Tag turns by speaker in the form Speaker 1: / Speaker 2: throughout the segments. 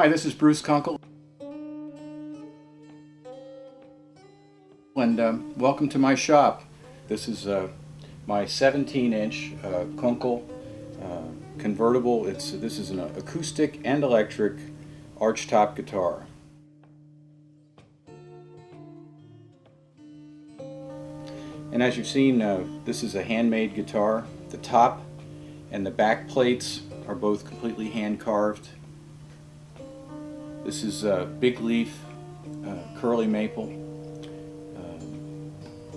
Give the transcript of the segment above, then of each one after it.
Speaker 1: Hi, this is Bruce Kunkel, and welcome to my shop. This is my 17-inch Kunkel convertible. This is an acoustic and electric archtop guitar. And as you've seen, this is a handmade guitar. The top and the back plates are both completely hand carved. This is big leaf curly maple.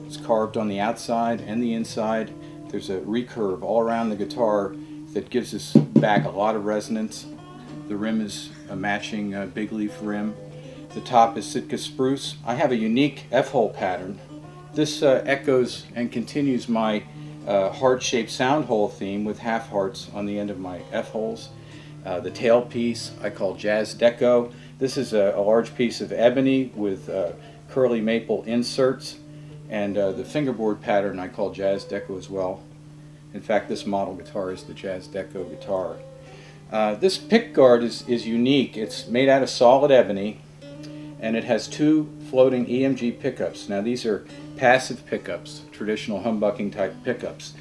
Speaker 1: It's carved on the outside and the inside. There's a recurve all around the guitar that gives this back a lot of resonance. The rim is a matching big leaf rim. The top is Sitka spruce. I have a unique F-hole pattern. This echoes and continues my heart-shaped sound hole theme with half hearts on the end of my F-holes. The tailpiece I call Jazz Deco. This is a large piece of ebony with curly maple inserts, and the fingerboard pattern I call Jazz Deco as well. In fact, this model guitar is the Jazz Deco guitar. This pick guard is unique. It's made out of solid ebony, and it has two floating EMG pickups. Now these are passive pickups, traditional humbucking type pickups.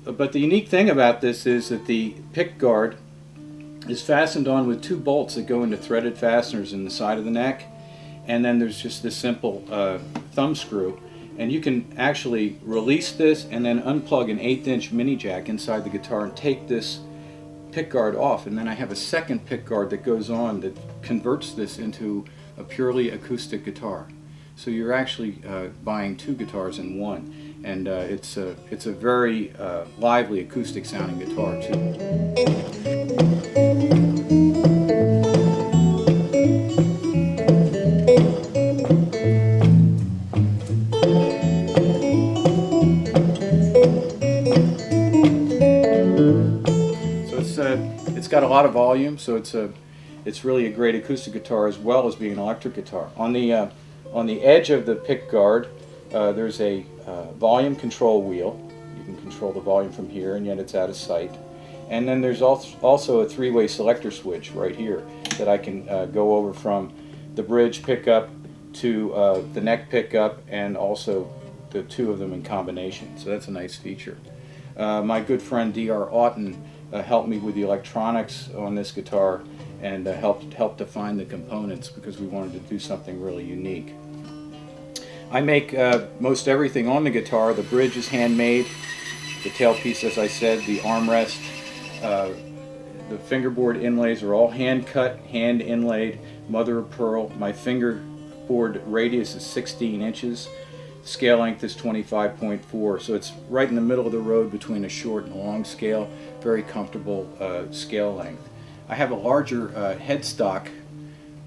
Speaker 1: But the unique thing about this is that the pick guard is fastened on with two bolts that go into threaded fasteners in the side of the neck, and then there's just this simple thumb screw, and you can actually release this and then unplug an 1/8" mini jack inside the guitar and take this pick guard off, and then I have a second pick guard that goes on that converts this into a purely acoustic guitar. So you're actually buying two guitars in one, and it's a very lively acoustic sounding guitar too. It's got a lot of volume, so it's really a great acoustic guitar as well as being an electric guitar. On the edge of the pick guard, there's a volume control wheel. You can control the volume from here, and yet it's out of sight. And then there's also a three-way selector switch right here that I can go over from the bridge pickup to the neck pickup, and also the two of them in combination. So that's a nice feature. My good friend DR Auten helped me with the electronics on this guitar, and helped define the components because we wanted to do something really unique. I make most everything on the guitar. The bridge is handmade, the tailpiece, as I said, the armrest, the fingerboard inlays are all hand cut, hand inlaid, mother of pearl. My fingerboard radius is 16 inches. Scale length is 25.4, so it's right in the middle of the road between a short and a long scale. Very comfortable scale length. I have a larger headstock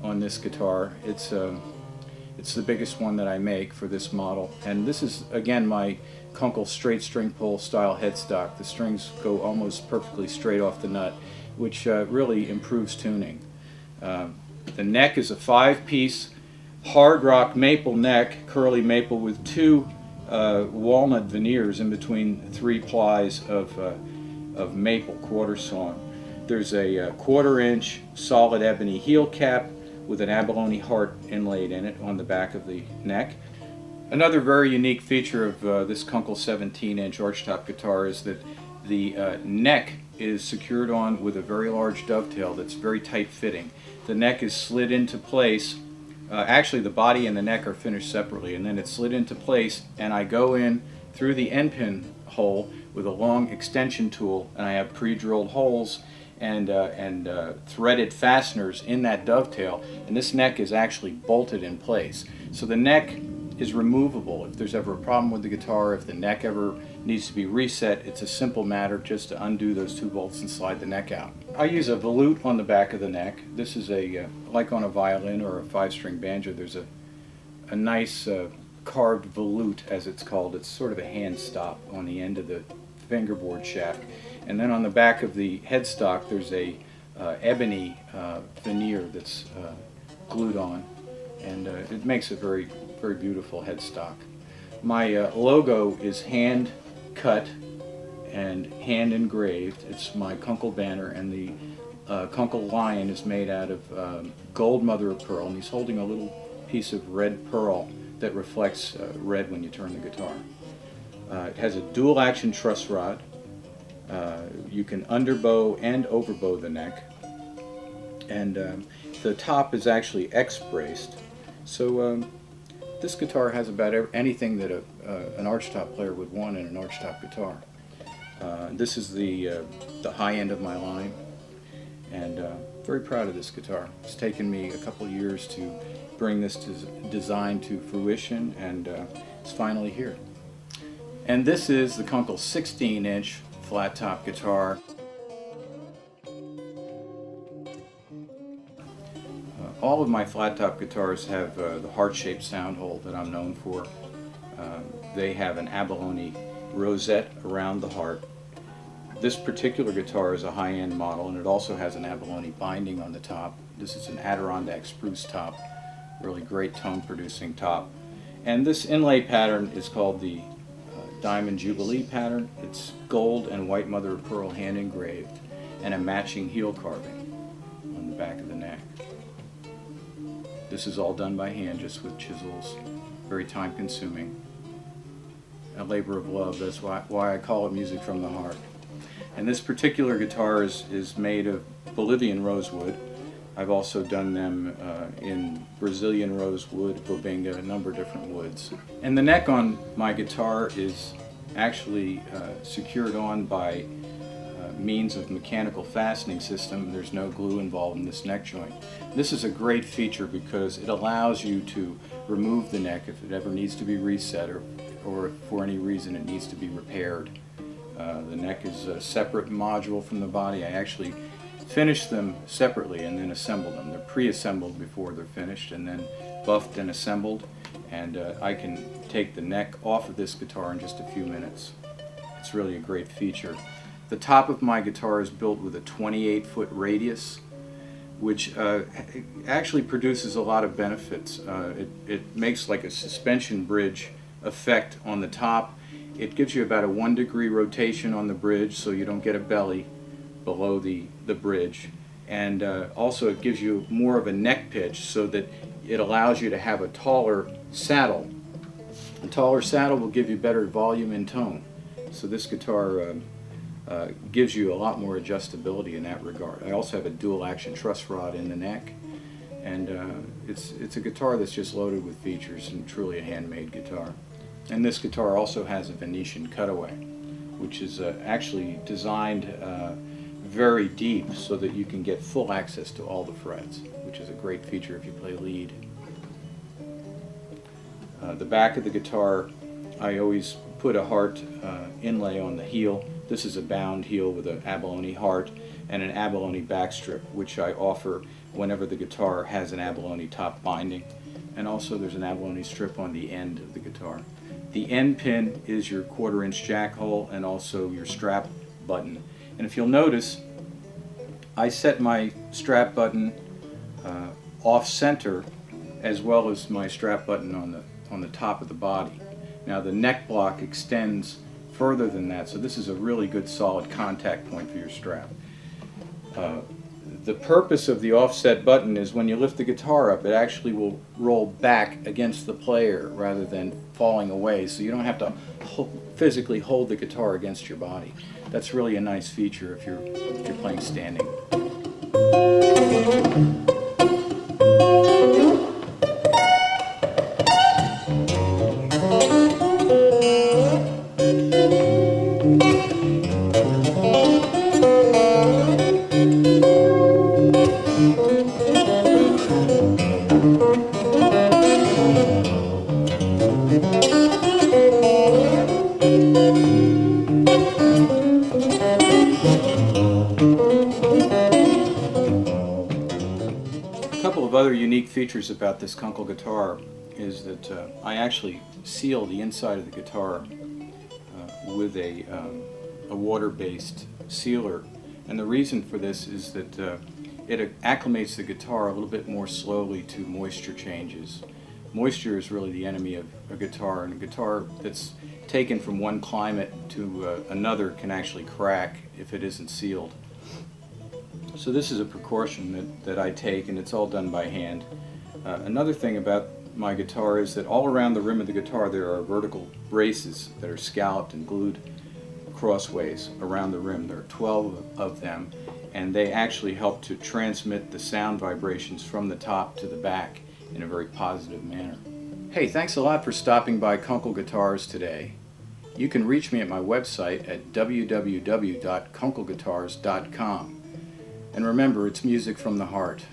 Speaker 1: on this guitar. It's the biggest one that I make for this model, and this is again my Kunkel straight string pull style headstock. The strings go almost perfectly straight off the nut, which really improves tuning. The neck is a 5-piece hard rock maple neck, curly maple, with two walnut veneers in between 3 plies of maple quarter sawn. There's a 1/4" solid ebony heel cap with an abalone heart inlaid in it on the back of the neck. Another very unique feature of this Kunkel 17-inch archtop guitar is that the neck is secured on with a very large dovetail that's very tight fitting. The neck is slid into place. Actually, the body and the neck are finished separately, and then it's slid into place, and I go in through the end pin hole with a long extension tool, and I have pre-drilled holes and threaded fasteners in that dovetail, and this neck is actually bolted in place. So the neck is removable. If there's ever a problem with the guitar, if the neck ever needs to be reset, it's a simple matter just to undo those 2 bolts and slide the neck out. I use a volute on the back of the neck. This is like on a violin or a 5-string banjo, there's a nice carved volute, as it's called. It's sort of a hand stop on the end of the fingerboard shaft. And then on the back of the headstock there's a ebony veneer that's glued on, and it makes a very beautiful headstock. My logo is hand cut and hand engraved. It's my Kunkel banner, and the Kunkel lion is made out of gold mother of pearl, and he's holding a little piece of red pearl that reflects red when you turn the guitar. It has a dual action truss rod. You can underbow and overbow the neck, and the top is actually X-braced. So this guitar has about anything that an archtop player would want in an archtop guitar. This is the high end of my line, and very proud of this guitar. It's taken me a couple years to bring this design to fruition, and it's finally here. And this is the Kunkel 16-inch flat top guitar. All of my flat top guitars have the heart-shaped sound hole that I'm known for. They have an abalone rosette around the heart. This particular guitar is a high-end model, and it also has an abalone binding on the top. This is an Adirondack spruce top, really great tone-producing top. And this inlay pattern is called the Diamond Jubilee pattern. It's gold and white mother of pearl hand engraved, and a matching heel carving on the back of the neck. This is all done by hand, just with chisels, very time-consuming. A labor of love. That's why I call it music from the heart. And this particular guitar is made of Bolivian rosewood. I've also done them in Brazilian rosewood, bobinga, a number of different woods. And the neck on my guitar is actually secured on by means of mechanical fastening system. There's no glue involved in this neck joint. This is a great feature because it allows you to remove the neck if it ever needs to be reset, or if for any reason it needs to be repaired. The neck is a separate module from the body. I actually finish them separately and then assemble them. They're pre-assembled before they're finished, and then buffed and assembled, and I can take the neck off of this guitar in just a few minutes. It's really a great feature. The top of my guitar is built with a 28-foot radius, which actually produces a lot of benefits. It makes like a suspension bridge effect on the top. It gives you about a 1-degree rotation on the bridge, so you don't get a belly below the bridge. And also it gives you more of a neck pitch, so that it allows you to have a taller saddle. A taller saddle will give you better volume and tone. So this guitar gives you a lot more adjustability in that regard. I also have a dual action truss rod in the neck, and it's a guitar that's just loaded with features, and truly a handmade guitar. And this guitar also has a Venetian cutaway, which is actually designed very deep so that you can get full access to all the frets, which is a great feature if you play lead. The back of the guitar, I always put a heart inlay on the heel. This is a bound heel with an abalone heart and an abalone backstrip, which I offer whenever the guitar has an abalone top binding. And also there's an abalone strip on the end of the guitar. The end pin is your 1/4-inch jack hole, and also your strap button. And if you'll notice, I set my strap button off center, as well as my strap button on the top of the body. Now the neck block extends further than that, so this is a really good solid contact point for your strap. The purpose of the offset button is when you lift the guitar up, it actually will roll back against the player rather than falling away, so you don't have to physically hold the guitar against your body. That's really a nice feature if you're playing standing. A couple of other unique features about this Kunkel guitar is that I actually seal the inside of the guitar with a water-based sealer, and the reason for this is that it acclimates the guitar a little bit more slowly to moisture changes. Moisture is really the enemy of a guitar, and a guitar that's taken from one climate to another can actually crack if it isn't sealed. So this is a precaution that I take, and it's all done by hand. Another thing about my guitar is that all around the rim of the guitar there are vertical braces that are scalloped and glued crossways around the rim. There are 12 of them, and they actually help to transmit the sound vibrations from the top to the back in a very positive manner. Hey, thanks a lot for stopping by Kunkel Guitars today. You can reach me at my website at www.kunkelguitars.com. And remember, it's music from the heart.